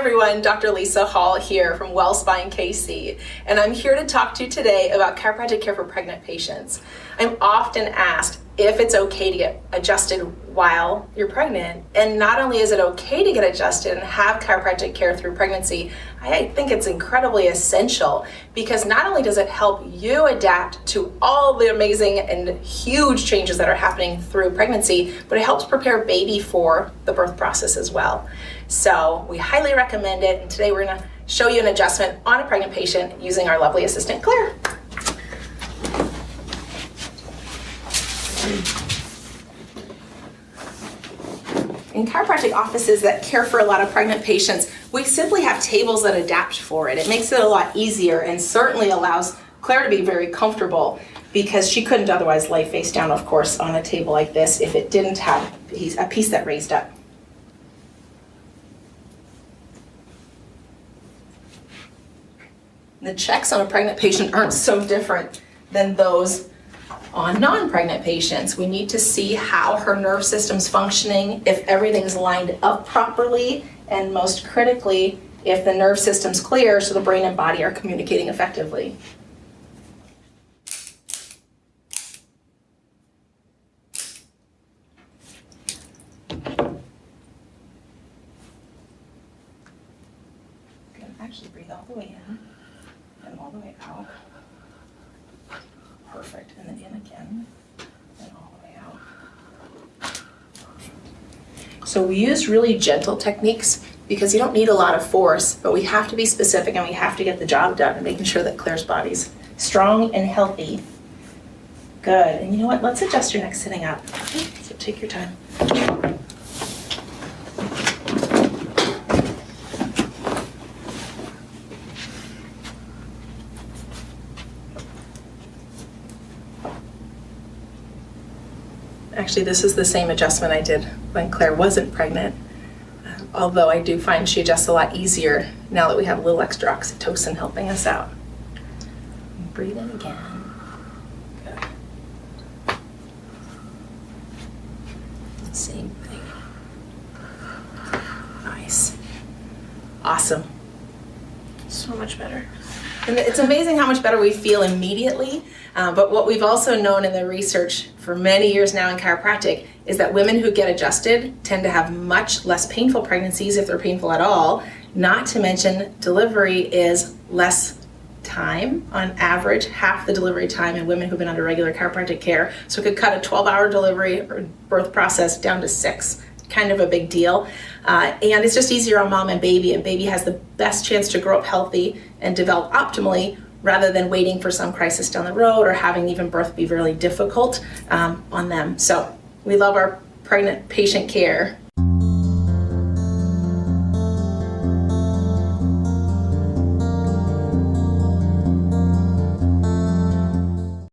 everyone, Dr. Liisa Hall here from WellSpine KC, and I'm here to talk to you today about chiropractic care for pregnant patients. I'm often asked if it's okay to get adjusted while you're pregnant, and not only is it okay to get adjusted and have chiropractic care through pregnancy, I think it's incredibly essential because not only does it help you adapt to all the amazing and huge changes that are happening through pregnancy, but it helps prepare baby for the birth process as well. So we highly recommend it, and today we're going to show you an adjustment on a pregnant patient using our lovely assistant, Claire. In chiropractic offices that care for a lot of pregnant patients, we simply have tables that adapt for it. It makes it a lot easier and certainly allows Claire to be very comfortable because she couldn't otherwise lay face down, of course, on a table like this if it didn't have a piece that raised up. The checks on a pregnant patient aren't so different than those on non-pregnant patients. We need to see how her nerve system's functioning, if everything's lined up properly, and most critically, if the nerve system's clear so the brain and body are communicating effectively. You can actually breathe all the way in and all the way out. Perfect, and then in again, and all the way out. So we use really gentle techniques because you don't need a lot of force, but we have to be specific and we have to get the job done and making sure that Claire's body's strong and healthy. Good, and you know what, let's adjust your neck sitting up. Okay, so take your time. Actually, this is the same adjustment I did when Claire wasn't pregnant, although I do find she adjusts a lot easier now that we have a little extra oxytocin helping us out. And breathe in again. Good. Same thing. Nice. Awesome. So much better. And it's amazing how much better we feel immediately, but what we've also known in the research for many years now in chiropractic is that women who get adjusted tend to have much less painful pregnancies if they're painful at all, not to mention delivery is less time, on average, half the delivery time in women who've been under regular chiropractic care. So it could cut a 12-hour delivery or birth process down to 6. Kind of a big deal. And it's just easier on mom and baby has the best chance to grow up healthy and develop optimally rather than waiting for some crisis down the road or having even birth be really difficult on them. So we love our pregnant patient care.